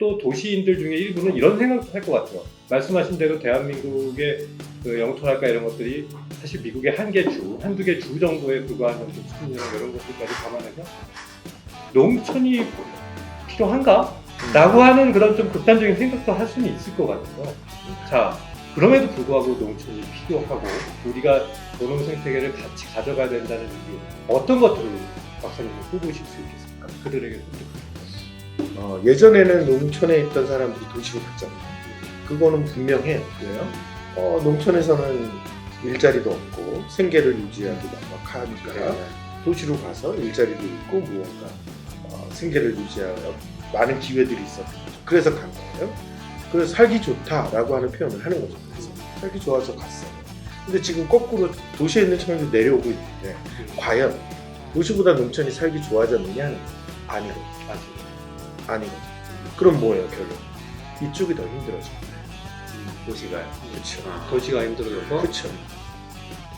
또 도시인들 중에 일부는 이런 생각도 할 것 같아요. 말씀하신 대로 대한민국의 그 영토랄까 이런 것들이 사실 미국의 한두 개 주 정도에 불과한 수준이나 이런 것들까지 감안해서 농촌이 필요한가? 라고 하는 그런 좀 극단적인 생각도 할 수는 있을 것 같아요. 자, 그럼에도 불구하고 농촌이 필요하고 우리가 노동 생태계를 같이 가져가야 된다는 이유, 어떤 것들을 박사님은 꼽으실 수 있겠습니까? 그들에게 예전에는 농촌에 있던 사람들이 도시로 갔잖아요. 그거는 분명해요. 왜요? 농촌에서는 일자리도 없고 생계를 유지하기 막막하니까 도시로 가서 일자리도 있고 무언가 생계를 유지하여 많은 기회들이 있었던 거죠. 그래서 간 거예요. 그래서 살기 좋다라고 하는 표현을 하는 거죠. 그래서 살기 좋아서 갔어요. 근데 지금 거꾸로 도시에 있는 청년들이 내려오고 있는데 과연 도시보다 농촌이 살기 좋아졌느냐? 아니거든요. 아니거든요. 그럼 뭐예요 결론? 이쪽이 더 힘들어져요. 도시가요. 그렇죠. 도시가 힘들어져서 그렇죠.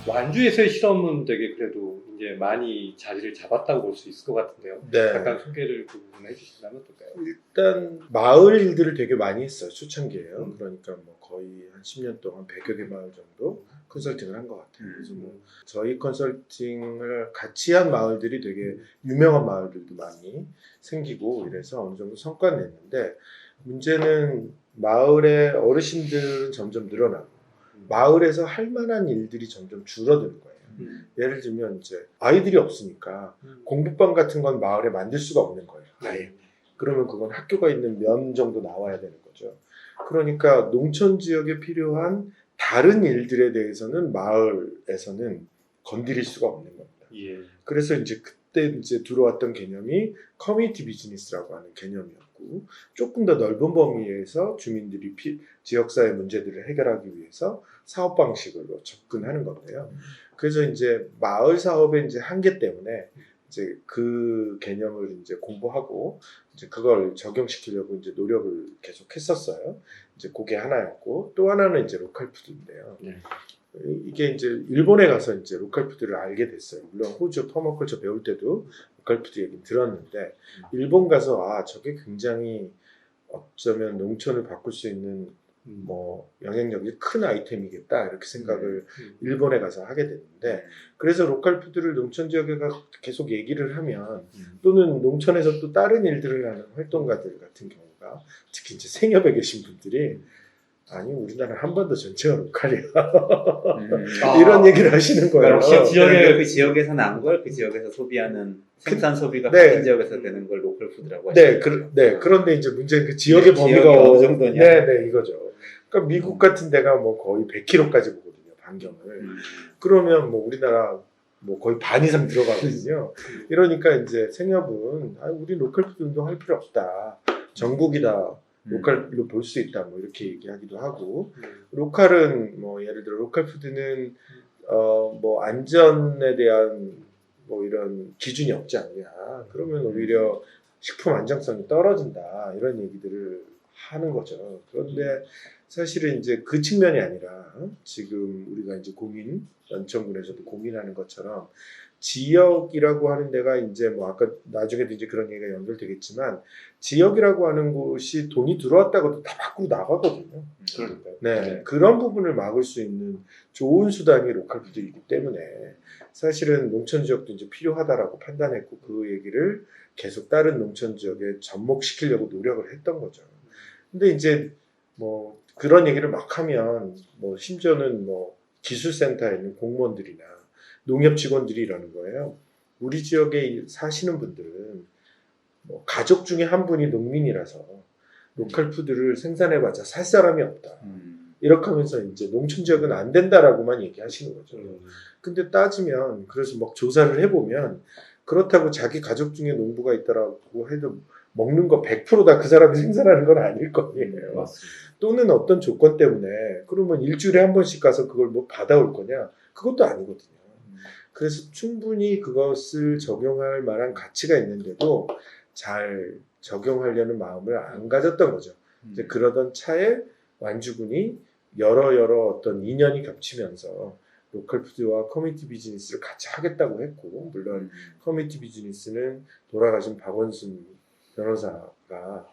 완주에서의 실험은 되게 그래도 이제 많이 자리를 잡았다고 볼 수 있을 것 같은데요. 네. 잠깐 소개를 그 부분에 해주신다면 어떨까요? 일단 마을 일들을 되게 많이 했어요. 초창기에요. 그러니까 뭐 거의 한 10년 동안 100여 개 마을 정도 컨설팅을 한 것 같아요. 그래서 뭐 저희 컨설팅을 같이 한 마을들이 되게 유명한 마을들도 많이 생기고 이래서 어느 정도 성과를 냈는데 문제는 마을의 어르신들은 점점 늘어나고 마을에서 할 만한 일들이 점점 줄어드는 거예요. 예를 들면 이제 아이들이 없으니까 공부방 같은 건 마을에 만들 수가 없는 거예요. 아예. 그러면 그건 학교가 있는 면 정도 나와야 되는 거죠. 그러니까 농촌 지역에 필요한 다른 일들에 대해서는 마을에서는 건드릴 수가 없는 겁니다. 예. 그래서 이제 그때 이제 들어왔던 개념이 커뮤니티 비즈니스라고 하는 개념이었고 조금 더 넓은 범위에서 주민들이 지역사회 문제들을 해결하기 위해서 사업 방식으로 접근하는 건데요. 그래서 이제 마을 사업의 이제 한계 때문에 이제 그 개념을 이제 공부하고 이제 그걸 적용시키려고 이제 노력을 계속 했었어요. 이제 그게 하나였고 또 하나는 이제 로컬 푸드인데요. 네. 이게 이제 일본에 가서 이제 로컬 푸드를 알게 됐어요. 물론 호주 퍼머컬처 배울 때도 로컬 푸드 얘기 들었는데 일본 가서 저게 굉장히 어쩌면 농촌을 바꿀 수 있는 뭐 영향력이 큰 아이템이겠다 이렇게 생각을 일본에 가서 하게 됐는데 그래서 로컬 푸드를 농촌 지역에 가서 계속 얘기를 하면 또는 농촌에서 또 다른 일들을 하는 활동가들 같은 경우가 특히 이제 생협에 계신 분들이 아니 우리나라 한반도 전체가 로컬이야 이런 얘기를 하시는 거예요. 그 지역에서 난 걸 그 지역에서 소비하는 생산 소비가 네. 같은 지역에서 되는 걸 로컬 푸드라고 하시죠. 그런데 이제 문제는 그 지역의 범위가 지역이 어느 정도냐. 네, 이거죠. 그러니까 미국 같은 데가 뭐 거의 100km까지 보거든요, 반경을. 그러면 뭐 우리나라 뭐 거의 반 이상 들어가거든요. 이러니까 이제 생협은 우리 로컬 푸드 운동할 필요 없다. 전국이다. 로컬로 볼 수 있다. 뭐 이렇게 얘기하기도 하고 로컬은 뭐 예를 들어 로컬 푸드는 뭐 안전에 대한 뭐 이런 기준이 없지 않냐. 그러면 오히려 식품 안정성이 떨어진다. 이런 얘기들을 하는 거죠. 그런데 사실은 이제 그 측면이 아니라 지금 우리가 이제 연천군에서도 고민하는 것처럼 지역이라고 하는 데가 이제 뭐 아까 나중에도 이제 그런 얘기가 연결되겠지만 지역이라고 하는 곳이 돈이 들어왔다고도 다 밖으로 나가거든요. 네, 그런 부분을 막을 수 있는 좋은 수단이 로컬 푸드이기 때문에 사실은 농촌 지역도 이제 필요하다라고 판단했고 그 얘기를 계속 다른 농촌 지역에 접목시키려고 노력을 했던 거죠. 근데 이제 뭐 그런 얘기를 막 하면 뭐 심지어는 뭐 기술센터에 있는 공무원들이나 농협 직원들이 이러는 거예요. 우리 지역에 사시는 분들은 뭐 가족 중에 한 분이 농민이라서 로컬 푸드를 생산해봤자 살 사람이 없다. 이렇게 하면서 이제 농촌 지역은 안 된다라고만 얘기하시는 거죠. 근데 따지면 그래서 막 조사를 해보면 그렇다고 자기 가족 중에 농부가 있다라고 해도 먹는 거 100% 다 그 사람이 생산하는 건 아닐 거예요. 맞습니다. 또는 어떤 조건 때문에 그러면 일주일에 한 번씩 가서 그걸 뭐 받아올 거냐? 그것도 아니거든요. 그래서 충분히 그것을 적용할 만한 가치가 있는데도 잘 적용하려는 마음을 안 가졌던 거죠. 이제 그러던 차에 완주군이 여러 어떤 인연이 겹치면서 로컬 푸드와 커뮤니티 비즈니스를 같이 하겠다고 했고 물론 커뮤니티 비즈니스는 돌아가신 박원순 변호사가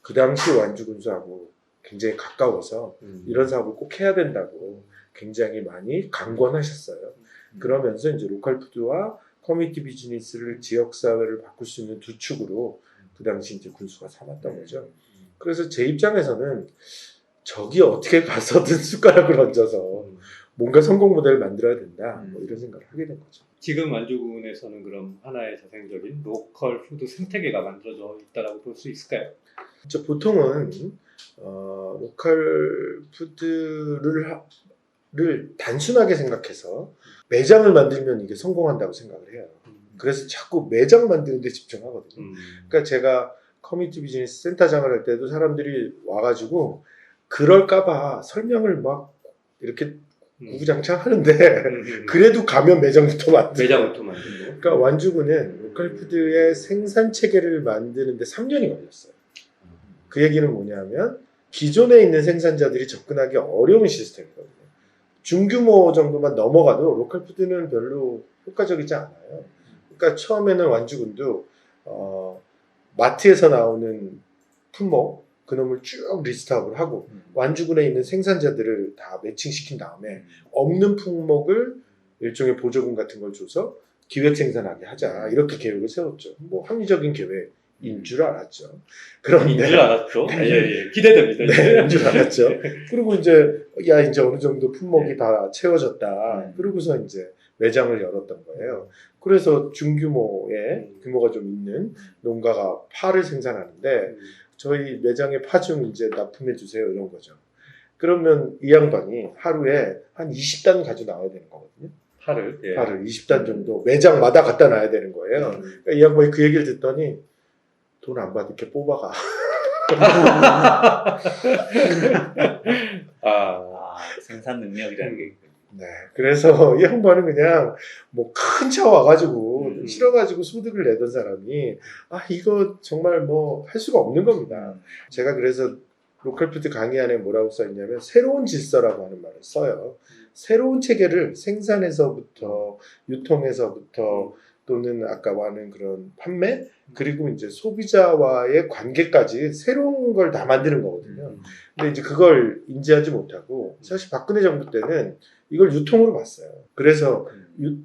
그 당시 완주군수하고 굉장히 가까워서 이런 사업을 꼭 해야 된다고 굉장히 많이 강권하셨어요. 그러면서 이제 로컬 푸드와 커뮤니티 비즈니스를 지역 사회를 바꿀 수 있는 두 축으로 그 당시 이제 군수가 삼았던 거죠. 그래서 제 입장에서는 저기 어떻게 가서든 숟가락을 얹어서 뭔가 성공 모델을 만들어야 된다. 뭐 이런 생각을 하게 된 거죠. 지금 완주군에서는 그럼 하나의 자생적인 로컬 푸드 생태계가 만들어져 있다라고 볼 수 있을까요? 진짜 보통은 로컬 푸드를 단순하게 생각해서 매장을 만들면 이게 성공한다고 생각을 해요. 그래서 자꾸 매장 만드는 데 집중하거든요. 그러니까 제가 커뮤니티 비즈니스 센터장을 할 때도 사람들이 와가지고 그럴까봐 설명을 막 이렇게 구구장창 하는데 그래도 가면 매장부터 만들고. 매장부터 만들고. 그러니까 완주군은 로컬 푸드의 생산 체계를 만드는데 3년이 걸렸어요. 그 얘기는 뭐냐면 기존에 있는 생산자들이 접근하기 어려운 시스템이거든요. 중규모 정도만 넘어가도 로컬 푸드는 별로 효과적이지 않아요. 그러니까 처음에는 완주군도 마트에서 나오는 품목 그놈을 쭉 리스트업을 하고 완주군에 있는 생산자들을 다 매칭시킨 다음에 없는 품목을 일종의 보조금 같은 걸 줘서 기획 생산하게 하자 이렇게 계획을 세웠죠. 뭐 합리적인 계획인 줄 알았죠. 그런데 인 줄 알았죠. 네. 예. 기대됩니다. 네, 인 줄 알았죠. 그리고 이제 이제 어느 정도 품목이 다 채워졌다. 그러고서 이제 매장을 열었던 거예요. 그래서 중규모의 규모가 좀 있는 농가가 파를 생산하는데 저희 매장에 파 좀 이제 납품해 주세요 이런 거죠. 그러면 이 양반이 하루에 한 20단 가져 나와야 되는 거거든요. 파를. 예. 파를 20단 정도 매장마다 갖다 놔야 되는 거예요. 그러니까 이 양반이 그 얘기를 듣더니 돈 안 받을 게 뽑아가. 생산 능력이라는 게. 네, 그래서 이 양반은 그냥 뭐 큰 차 와가지고 실어가지고 소득을 내던 사람이 이거 정말 뭐 할 수가 없는 겁니다. 제가 그래서 로컬푸드 강의 안에 뭐라고 써있냐면 새로운 질서라고 하는 말을 써요. 새로운 체계를 생산에서부터 유통에서부터 또는 아까 하는 그런 판매 그리고 이제 소비자와의 관계까지 새로운 걸 다 만드는 거거든요. 근데 이제 그걸 인지하지 못하고 사실 박근혜 정부 때는 이걸 유통으로 봤어요. 그래서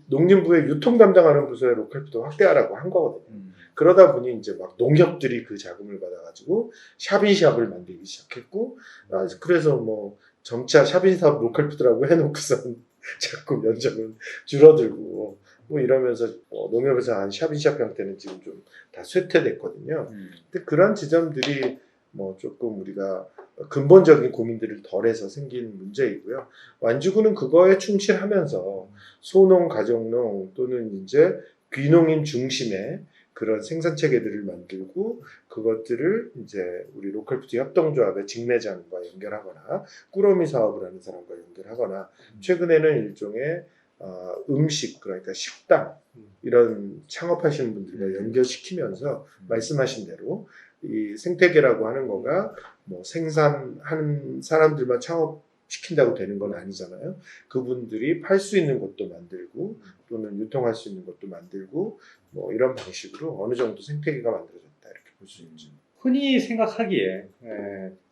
농림부의 유통 담당하는 부서에 로컬푸드 확대하라고 한 거거든요. 그러다 보니 이제 막 농협들이 그 자금을 받아가지고 샵인샵을 만들기 시작했고 그래서 뭐 점차 샵인샵 로컬푸드라고 해놓고선 자꾸 면적은 줄어들고 뭐 이러면서 농협에서 한 샵인샵 형태는 지금 좀 다 쇠퇴됐거든요. 근데 그런 지점들이 뭐 조금 우리가 근본적인 고민들을 덜해서 생긴 문제이고요. 완주군은 그거에 충실하면서 소농, 가정농 또는 이제 귀농인 중심의 그런 생산 체계들을 만들고 그것들을 이제 우리 로컬푸드 협동조합의 직매장과 연결하거나 꾸러미 사업을 하는 사람과 연결하거나 최근에는 일종의 음식 그러니까 식당 이런 창업하시는 분들과 연결시키면서 말씀하신 대로 이 생태계라고 하는 거가 뭐 생산하는 사람들만 창업시킨다고 되는 건 아니잖아요. 그분들이 팔 수 있는 것도 만들고 또는 유통할 수 있는 것도 만들고 뭐 이런 방식으로 어느 정도 생태계가 만들어졌다 이렇게 볼 수 있죠. 흔히 생각하기에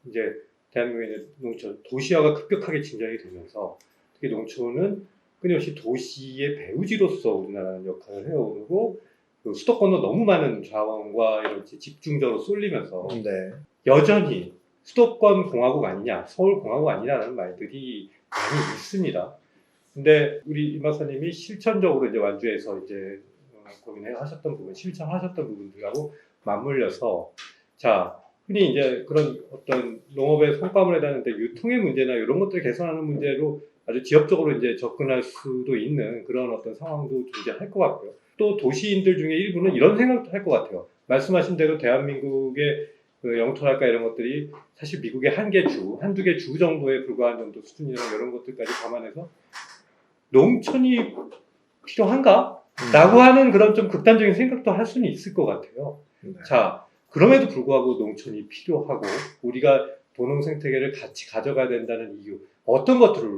이제 대한민국의 농촌 도시화가 급격하게 진전이 되면서 특히 농촌은 끊임없이 도시의 배후지로서 우리나라는 역할을 해오고 그 수도권도 너무 많은 자원과 이런 집중적으로 쏠리면서 네. 여전히 수도권 공화국 아니냐, 서울 공화국 아니냐라는 말들이 많이 있습니다. 근데 우리 임 박사님이 실천적으로 이제 완주에서 이제 고민하셨던 부분, 실천하셨던 부분들하고 맞물려서 자, 흔히 이제 그런 어떤 농업의 성과물에 대한 유통의 문제나 이런 것들을 개선하는 문제로 아주 지역적으로 이제 접근할 수도 있는 그런 어떤 상황도 존재할 것 같고요. 또 도시인들 중에 일부는 이런 생각도 할 것 같아요. 말씀하신 대로 대한민국의 그 영토랄까 이런 것들이 사실 미국의 한두 개 주 정도에 불과한 정도 수준이나 이런 것들까지 감안해서 농촌이 필요한가? 라고 하는 그런 좀 극단적인 생각도 할 수는 있을 것 같아요. 네. 자, 그럼에도 불구하고 농촌이 필요하고 우리가 도농 생태계를 같이 가져가야 된다는 이유 어떤 것들을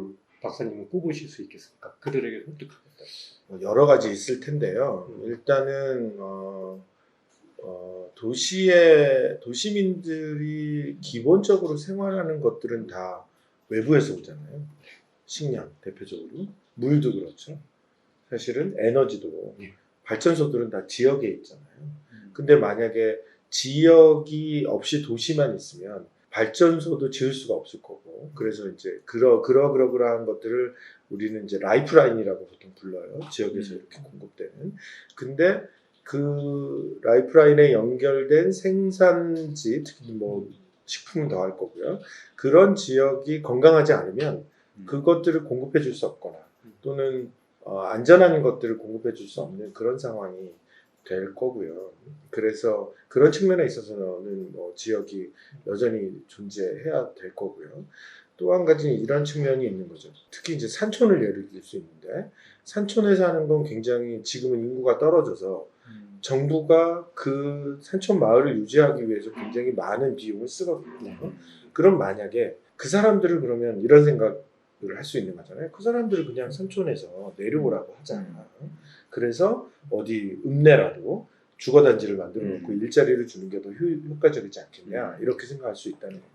박사님은 꼽으실 수 있겠습니까? 그들에게 설득하겠다. 여러 가지 있을 텐데요. 일단은 도시민들이 기본적으로 생활하는 것들은 다 외부에서 오잖아요. 식량 대표적으로, 물도 그렇죠. 사실은 에너지도 발전소들은 다 지역에 있잖아요. 근데 만약에 지역이 없이 도시만 있으면 발전소도 지을 수가 없을 거고, 그래서 이제 그러한 것들을 우리는 이제 라이프라인이라고 보통 불러요. 지역에서 이렇게 공급되는. 근데 그 라이프라인에 연결된 생산지, 특히 뭐 식품은 더 할 거고요. 그런 지역이 건강하지 않으면 그것들을 공급해 줄 수 없거나 또는 안전한 것들을 공급해 줄 수 없는 그런 상황이 될 거고요. 그래서 그런 측면에 있어서는 뭐 지역이 여전히 존재해야 될 거고요. 또 한 가지 이런 측면이 있는 거죠. 특히 이제 산촌을 예를 들 수 있는데, 산촌에 사는 건 굉장히 지금은 인구가 떨어져서 정부가 그 산촌 마을을 유지하기 위해서 굉장히 많은 비용을 쓰거든요. 그럼 만약에 그 사람들을 그러면 이런 생각을 할 수 있는 거잖아요. 그 사람들을 그냥 산촌에서 내려오라고 하자. 그래서 어디 읍내라도 주거단지를 만들어 놓고 일자리를 주는 게 더 효과적이지 않겠냐, 이렇게 생각할 수 있다는 겁니다.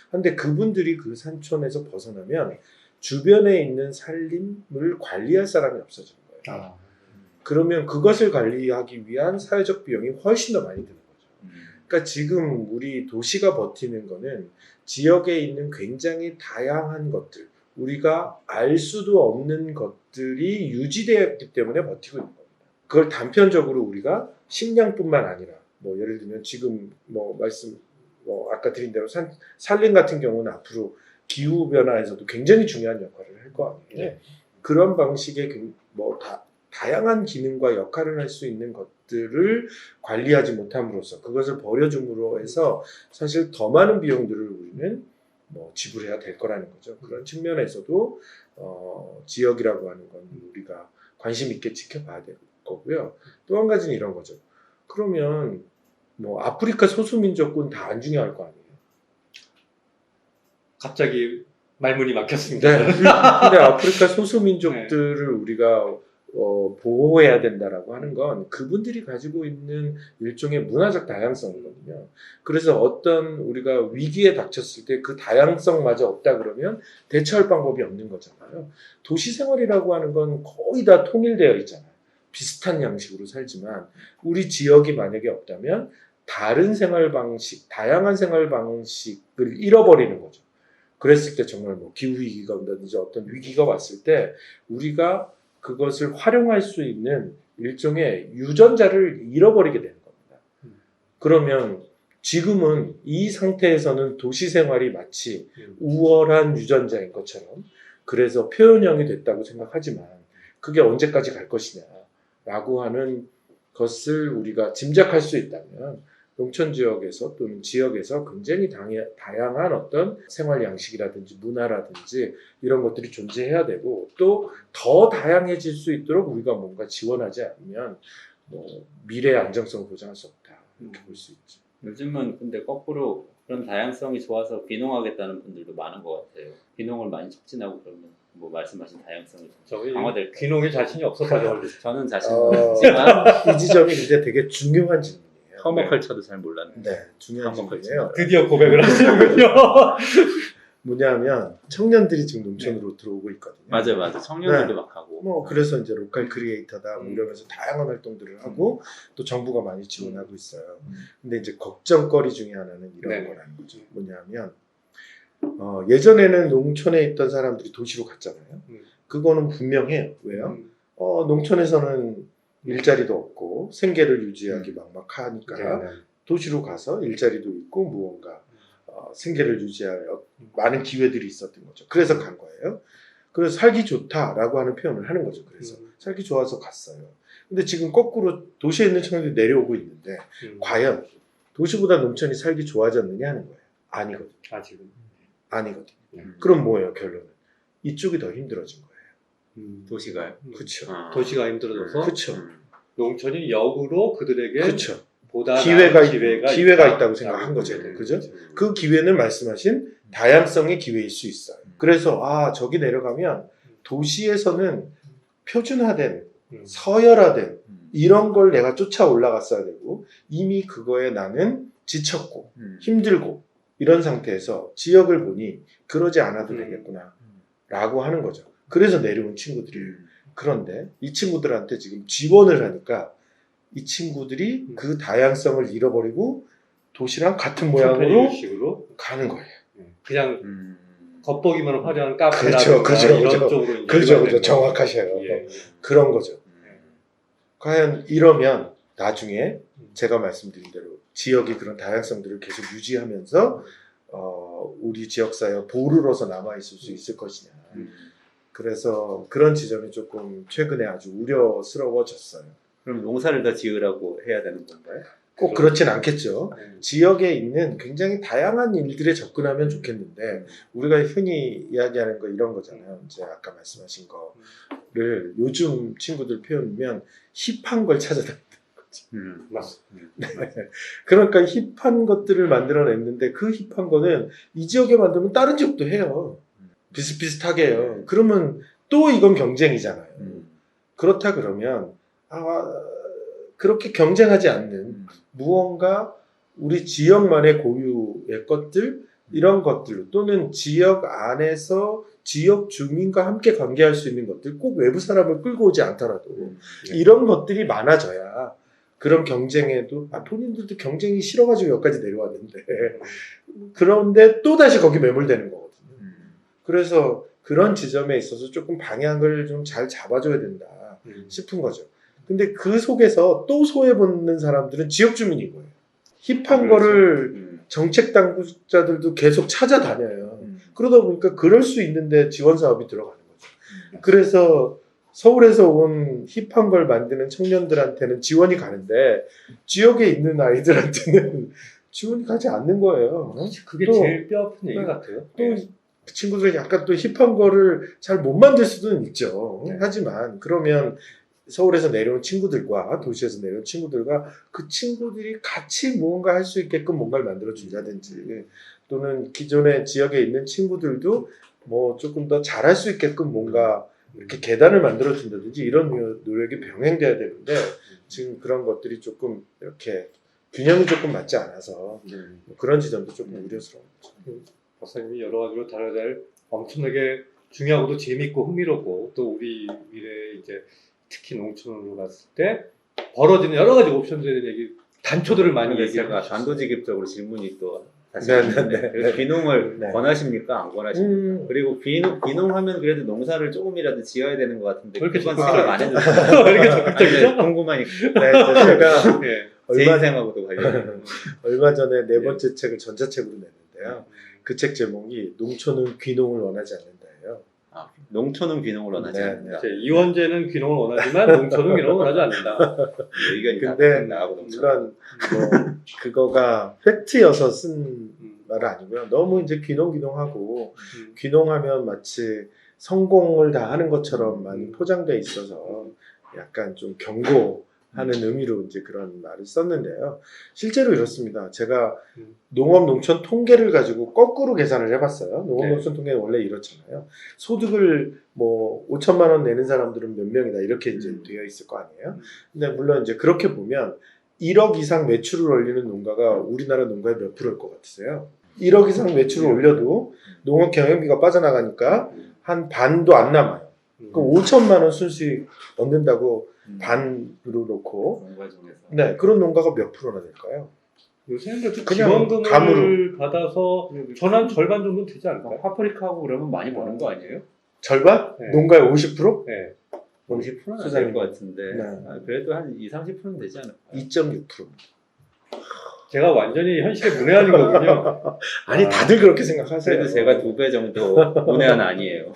그런데 그분들이 그 산촌에서 벗어나면 주변에 있는 산림을 관리할 사람이 없어지는 거예요. 그러면 그것을 관리하기 위한 사회적 비용이 훨씬 더 많이 드는 거죠. 그러니까 지금 우리 도시가 버티는 거는 지역에 있는 굉장히 다양한 것들, 우리가 알 수도 없는 것들이 유지되었기 때문에 버티고 있는 겁니다. 그걸 단편적으로 우리가 식량뿐만 아니라, 뭐 예를 들면 지금 아까 드린 대로 산림 같은 경우는 앞으로 기후 변화에서도 굉장히 중요한 역할을 할 거 아니에요. 그런 방식의 다양한 기능과 역할을 할 수 있는 것들을 관리하지 못함으로써, 그것을 버려줌으로 해서 사실 더 많은 비용들을 우리는 지불해야 될 거라는 거죠. 그런 측면에서도 지역이라고 하는 건 우리가 관심 있게 지켜봐야 될 거고요. 또 한 가지는 이런 거죠. 그러면 아프리카 소수민족군 다 안 중요할 거 아니에요. 갑자기 말문이 막혔습니다. 네. 근데 아프리카 소수민족들을 우리가 보호해야 된다라고 하는 건 그분들이 가지고 있는 일종의 문화적 다양성이거든요. 그래서 어떤 우리가 위기에 닥쳤을 때 그 다양성마저 없다 그러면 대처할 방법이 없는 거잖아요. 도시 생활이라고 하는 건 거의 다 통일되어 있잖아요. 비슷한 양식으로 살지만 우리 지역이 만약에 없다면 다른 생활 방식, 다양한 생활 방식을 잃어버리는 거죠. 그랬을 때 정말 기후 위기가 온다든지 어떤 위기가 왔을 때 우리가 그것을 활용할 수 있는 일종의 유전자를 잃어버리게 되는 겁니다. 그러면 지금은 이 상태에서는 도시 생활이 마치 우월한 유전자인 것처럼, 그래서 표현형이 됐다고 생각하지만 그게 언제까지 갈 것이냐라고 하는 것을 우리가 짐작할 수 있다면 농촌 지역에서 또는 지역에서 굉장히 다양한 어떤 생활 양식이라든지 문화라든지 이런 것들이 존재해야 되고, 또 더 다양해질 수 있도록 우리가 뭔가 지원하지 않으면 미래의 안정성을 보장할 수 없다, 이렇게 볼 수 있죠. 요즘은 근데 거꾸로 그런 다양성이 좋아서 귀농하겠다는 분들도 많은 것 같아요. 귀농을 많이 촉진하고 그러면 말씀하신 다양성이 저희 강화될 귀농에 자신이 없어서 저는 자신은 없지만 이 지점이 근데 되게 중요한 질문이에요. 퍼머컬처도 잘 몰랐는데. 네, 중요한 질문이에요. 드디어 고백을 하시는군요. 뭐냐면 청년들이 지금 농촌으로 들어오고 있거든요. 맞아. 청년들도 네. 막 하고. 그래서 이제 로컬 크리에이터다 이러면서 다양한 활동들을 하고 또 정부가 많이 지원하고 있어요. 근데 이제 걱정거리 중에 하나는 이런 거라는 거죠. 뭐냐면 예전에는 농촌에 있던 사람들이 도시로 갔잖아요. 그거는 분명해요. 왜요? 농촌에서는 일자리도 없고 생계를 유지하기 막막하니까 도시로 가서 일자리도 있고 무언가 생계를 유지할 많은 기회들이 있었던 거죠. 그래서 간 거예요. 그래서 살기 좋다라고 하는 표현을 하는 거죠. 그래서 살기 좋아서 갔어요. 근데 지금 거꾸로 도시에 있는 청년들이 내려오고 있는데 과연 도시보다 농촌이 살기 좋아졌느냐 하는 거예요. 아니거든요. 아직은. 아니거든요. 그럼 뭐예요, 결론은? 이쪽이 더 힘들어진 거예요. 도시가요? 그렇죠. 도시가 힘들어져서 그렇죠. 농촌이 역으로 그들에게 그렇죠. 보다 기회가 기회가 있다고 생각한 거죠. 그죠? 그 기회는 말씀하신 다양성의 기회일 수 있어요. 그래서 저기 내려가면 도시에서는 표준화된 서열화된 이런 걸 내가 쫓아 올라갔어야 되고 이미 그거에 나는 지쳤고 힘들고 이런 상태에서 지역을 보니 그러지 않아도 되겠구나 라고 하는 거죠. 그래서 내려온 친구들이에요. 그런데 이 친구들한테 지금 지원을 하니까 이 친구들이 그 다양성을 잃어버리고 도시랑 같은 모양으로 식으로 가는 거예요. 그냥 겉보기만 화려한 카페라든가 그렇죠, 그렇죠, 이런 그렇죠. 쪽으로 이제 그죠, 일관된 그죠. 거. 정확하셔요. 예. 그런 거죠. 과연 이러면 나중에 제가 말씀드린 대로 지역이 그런 다양성들을 계속 유지하면서 우리 지역사회 보루로서 남아있을 수 있을 것이냐. 그래서 그런 지점이 조금 최근에 아주 우려스러워졌어요. 그럼 농사를 더 지으라고 해야 되는 건가요? 꼭 그렇진 않겠죠. 네. 지역에 있는 굉장히 다양한 일들에 접근하면 좋겠는데 우리가 흔히 이야기하는 거 이런 거잖아요. 이제 아까 말씀하신 거를 요즘 친구들 표현이면 힙한 걸 찾아다닌다는 거지. 맞습니다. 그러니까 힙한 것들을 만들어냈는데 그 힙한 거는 이 지역에 만들면 다른 지역도 해요. 비슷비슷하게 해요. 그러면 또 이건 경쟁이잖아요. 그렇다 그러면 그렇게 경쟁하지 않는 무언가 우리 지역만의 고유의 것들 이런 것들 또는 지역 안에서 지역 주민과 함께 관계할 수 있는 것들 꼭 외부 사람을 끌고 오지 않더라도 이런 것들이 많아져야 그런 경쟁에도 본인들도 경쟁이 싫어가지고 여기까지 내려왔는데 그런데 또다시 거기 매몰되는 거거든요. 그래서 그런 지점에 있어서 조금 방향을 좀 잘 잡아줘야 된다 싶은 거죠. 근데 그 속에서 또 소외받는 사람들은 지역 주민인 거예요. 힙한 거를 정책 당국자들도 계속 찾아다녀요. 그러다 보니까 그럴 수 있는데 지원 사업이 들어가는 거죠. 그래서 서울에서 온 힙한 걸 만드는 청년들한테는 지원이 가는데 지역에 있는 아이들한테는 지원이 가지 않는 거예요. 그게 또, 제일 뼈아픈 얘기 네. 같아요. 또 그 친구들이 약간 또 힙한 거를 잘 못 만들 수도 있죠. 네. 하지만 그러면 서울에서 내려온 친구들과 도시에서 내려온 친구들과 그 친구들이 같이 무언가 할 수 있게끔 뭔가를 만들어 준다든지 또는 기존의 지역에 있는 친구들도 뭐 조금 더 잘할 수 있게끔 뭔가 이렇게 계단을 만들어 준다든지 이런 노력이 병행돼야 되는데 지금 그런 것들이 조금 이렇게 균형이 조금 맞지 않아서 그런 지점도 조금 우려스러운 거죠. 박사님이 여러 가지로 다뤄야 될 엄청나게 중요하고도 재밌고 흥미롭고 또 우리 미래에 이제 특히 농촌으로 갔을 때 벌어지는 여러 가지 옵션들에 대한 얘기 단초들을 많이 근데 얘기를 제가 해주셨어요. 단도직입적으로 질문이 또 다시 네, 왔는데 네, 그래서 네. 귀농을 네. 권하십니까? 안 권하십니까? 그리고 귀농하면 그래도 농사를 조금이라도 지어야 되는 것 같은데 왜 이렇게 그건 적극적이죠? 생각 안 해주세요. 왜 이렇게 적극적이죠? 궁금하니까 네, 제가 예. 제 얼마, 인생하고도 관련이 얼마 전에 네 번째 책을 전자책으로 냈는데요. 그 책 제목이 농촌은 귀농을 원하지 않는다예요. 농촌은 귀농을 원하지 네, 않는다. 이제 이원재는 귀농을 원하지만 농촌은 귀농을 원하지 않는다. 의견이 근데 나하고 농촌. 물론 뭐 그거가 팩트여서 쓴 말은 아니고요. 너무 이제 귀농하고 귀농하면 마치 성공을 다 하는 것처럼 많이 포장돼 있어서 약간 좀 경고하는 의미로 이제 그런 말을 썼는데요. 실제로 이렇습니다. 제가 농업 농촌 통계를 가지고 거꾸로 계산을 해봤어요. 농업 네. 농촌 통계는 원래 이렇잖아요. 소득을 뭐 5천만 원 내는 사람들은 몇 명이다 이렇게 이제 되어 있을 거 아니에요. 근데 물론 이제 그렇게 보면 1억 이상 매출을 올리는 농가가 우리나라 농가의 몇 프로일 것 같으세요? 1억 이상 매출을 올려도 농업 경영비가 빠져나가니까 한 반도 안 남아요. 그 5천만 원 순수익 얻는다고 반으로 놓고 농가중에서 네 그런 농가가 몇 프로나 될까요? 요새는 그래도 그냥 지원금을 감으로. 받아서 전한 절반 정도 되지 않을까요? 파프리카하고 그러면 많이 버는 거 아니에요? 절반? 네. 농가의 50%? 네. 50%는 수사님. 될것 같은데 네. 그래도 한 20-30%는 되지 않을까요? 2.6%. 제가 완전히 현실에 문외한인 거군요. 아니 다들 그렇게 생각하세요. 그래도 제가 2배 정도 문외한 아니에요.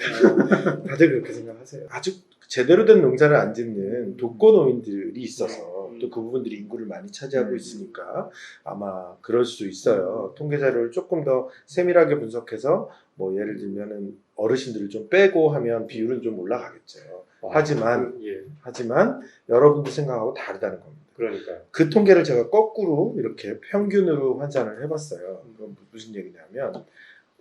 다들 그렇게 생각하세요. 아주 제대로 된 농사를 안 짓는 독거노인들이 있어서 또 그 부분들이 인구를 많이 차지하고 있으니까 아마 그럴 수 있어요. 통계 자료를 조금 더 세밀하게 분석해서 뭐 예를 들면은 어르신들을 좀 빼고 하면 비율은 좀 올라가겠죠. 하지만 여러분들 생각하고 다르다는 겁니다. 그러니까요. 그 통계를 제가 거꾸로 이렇게 평균으로 환산을 해봤어요. 그건 무슨 얘기냐면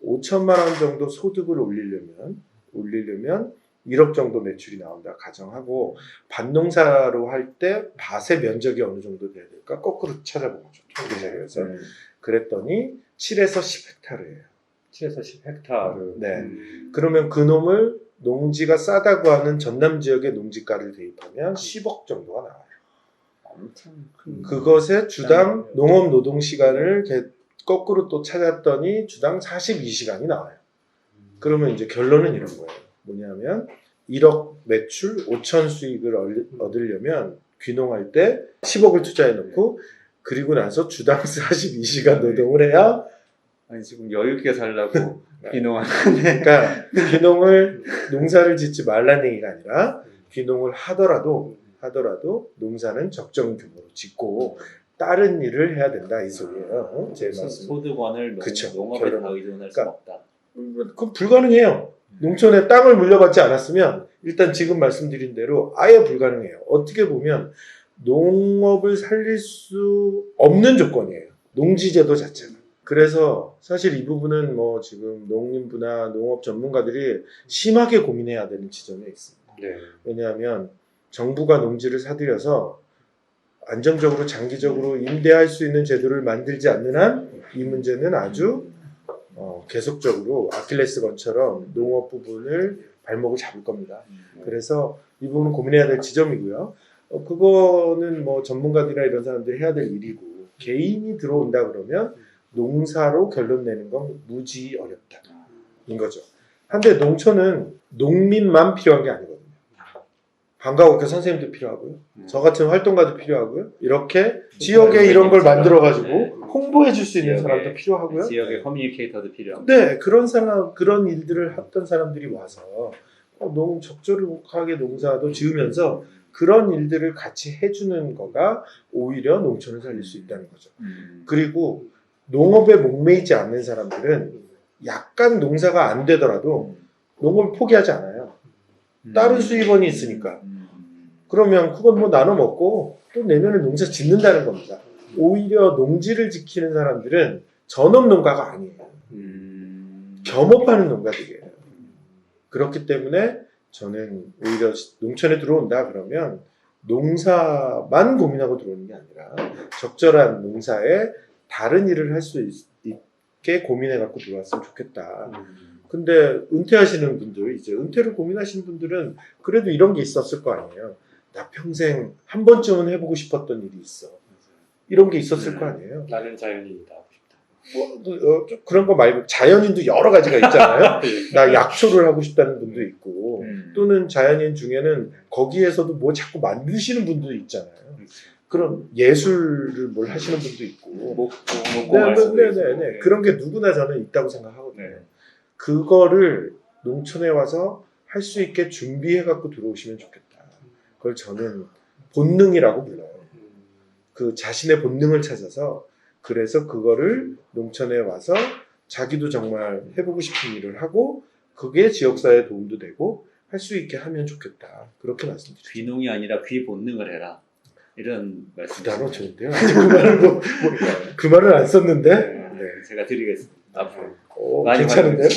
5천만 원 정도 소득을 올리려면 1억 정도 매출이 나온다 가정하고 밭농사로 할 때 밭의 면적이 어느 정도 돼야 될까 거꾸로 찾아본 거죠. 통계자료에서. 그랬더니 7에서 10헥타르예요. 7에서 10헥타르. 네. 그러면 그 놈을 농지가 싸다고 하는 전남 지역의 농지가를 대입하면 10억 정도가 나와요. 엄청 큰. 그것에 주당 농업 노동 시간을 거꾸로 또 찾았더니 주당 42시간이 나와요. 그러면 이제 결론은 이런 거예요. 뭐냐면 1억 매출 5천 수익을 얻으려면 귀농할 때 10억을 투자해 놓고 그리고 나서 주당 42시간 노동을 해야 아니 지금 여유 있게 살라고 귀농하는. 그러니까 귀농을 농사를 짓지 말라는 얘기가 아니라 귀농을 하더라도 농사는 적정 규모로 짓고 다른 일을 해야 된다 이 소리예요. 제 말씀. 소득원을 그쵸. 농업에 결론. 다 의존할 수 그러니까 없다. 그건 불가능해요. 농촌에 땅을 물려받지 않았으면 일단 지금 말씀드린 대로 아예 불가능해요. 어떻게 보면 농업을 살릴 수 없는 조건이에요. 농지제도 자체가. 그래서 사실 이 부분은 뭐 지금 농림부나 농업 전문가들이 심하게 고민해야 되는 지점에 있습니다. 네. 왜냐하면 정부가 농지를 사들여서 안정적으로 장기적으로 임대할 수 있는 제도를 만들지 않는 한 이 문제는 아주 계속적으로 아킬레스건처럼 농업 부분을 발목을 잡을 겁니다. 그래서 이 부분은 고민해야 될 지점이고요. 그거는 뭐 전문가들이나 이런 사람들이 해야 될 일이고 개인이 들어온다 그러면 농사로 결론 내는 건 무지 어렵다. 인 거죠. 한데 농촌은 농민만 필요한 게 아니거든요. 방과후학교 선생님도 필요하고요. 저 같은 활동가도 필요하고요. 이렇게 지역에 이런 걸 만들어가지고 홍보해 줄 수 있는 사람도 필요하고요. 지역의 커뮤니케이터도 필요하고. 네, 그런 일들을 했던 사람들이 와서 적절하게 농사도 지으면서 그런 일들을 같이 해주는 거가 오히려 농촌을 살릴 수 있다는 거죠. 그리고 농업에 목매이지 않는 사람들은 약간 농사가 안 되더라도 농업을 포기하지 않아요. 다른 수입원이 있으니까. 그러면 그건 뭐 나눠 먹고 또 내년에 농사 짓는다는 겁니다. 오히려 농지를 지키는 사람들은 전업 농가가 아니에요. 겸업하는 농가들이에요. 그렇기 때문에 저는 오히려 농촌에 들어온다 그러면 농사만 고민하고 들어오는 게 아니라 적절한 농사에 다른 일을 할 수 있게 고민해갖고 들어왔으면 좋겠다. 근데 은퇴하시는 분들, 이제 은퇴를 고민하시는 분들은 그래도 이런 게 있었을 거 아니에요. 나 평생 한 번쯤은 해보고 싶었던 일이 있어. 이런 게 있었을 거 아니에요. 나는 자연인이다 하고 싶다. 좀 그런 거 말고 자연인도 여러 가지가 있잖아요. 나 약초를 하고 싶다는 분도 있고 또는 자연인 중에는 거기에서도 뭐 자꾸 만드시는 분도 있잖아요. 그런 예술을 뭘 하시는 분도 있고 네. 그런 게 누구나 저는 있다고 생각하거든요. 네. 그거를 농촌에 와서 할 수 있게 준비해 갖고 들어오시면 좋겠다. 그걸 저는 본능이라고 불러요. 그 자신의 본능을 찾아서 그래서 그거를 농촌에 와서 자기도 정말 해보고 싶은 일을 하고 그게 지역사회에 도움도 되고 할 수 있게 하면 좋겠다. 그렇게 말씀드립니다. 귀농이 아니라 귀 본능을 해라. 이런 말씀. 그 단어 좋은데요. 아직 그 말을 그 말을 안 썼는데. 네. 제가 드리겠습니다. 앞으로. 괜찮은데요?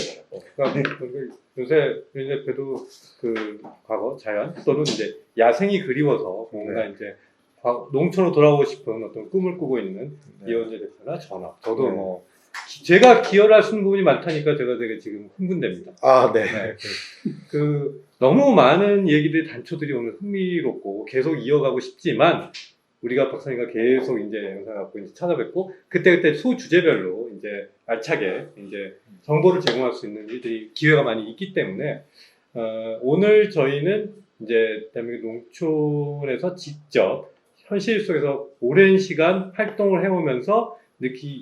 그러니까 요새 대표도 그 과거 자연 또는 이제 야생이 그리워서 뭔가 이제 농촌으로 돌아오고 싶은 어떤 꿈을 꾸고 있는 이현재 대표나 저도 뭐 제가 기여를 할 수 있는 부분이 많다니까 제가 되게 지금 흥분됩니다. 네. 너무 많은 얘기들 단초들이 오늘 흥미롭고 계속 이어가고 싶지만 우리가 박사님과 계속 이제 영상 갖고 이제 찾아뵙고 그때 소주제별로 이제 알차게 이제 정보를 제공할 수 있는 일들이 기회가 많이 있기 때문에 오늘 저희는 이제 대한민국 농촌에서 직접 현실 속에서 오랜 시간 활동을 해오면서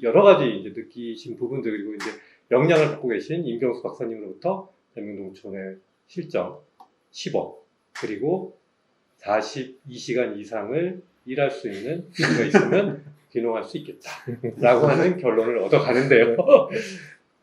여러 가지 이제 느끼신 부분들 그리고 이제 역량을 갖고 계신 임경수 박사님으로부터 대한민국 농촌의 실정 10억 그리고 42시간 이상을 일할 수 있는 기회가 있으면 귀농할 수 있겠다라고 하는 결론을 얻어가는데요.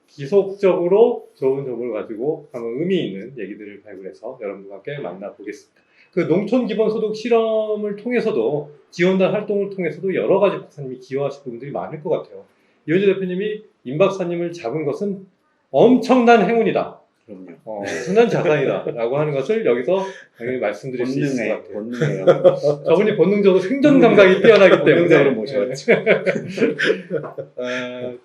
지속적으로 좋은 정보를 가지고 한번 의미 있는 얘기들을 발굴해서 여러분들과 함께 만나보겠습니다. 그 농촌 기본소득 실험을 통해서도 지원단 활동을 통해서도 여러 가지 박사님이 기여하실 부분들이 많을 것 같아요. 이현재 대표님이 임 박사님을 잡은 것은 엄청난 행운이다. 그럼요. 순환 자산이다라고 하는 것을 여기서 당연히 말씀드릴 수 있을 것 같아요. 본능에 저분이 본능적으로 생존 감각이 뛰어나기 본능적으로 때문에 모셔왔죠.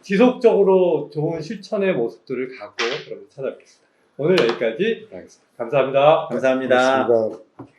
지속적으로 좋은 실천의 모습들을 갖고 여러분 찾아뵙겠습니다. 오늘 여기까지 하겠습니다. 감사합니다. 감사합니다. 그렇습니다.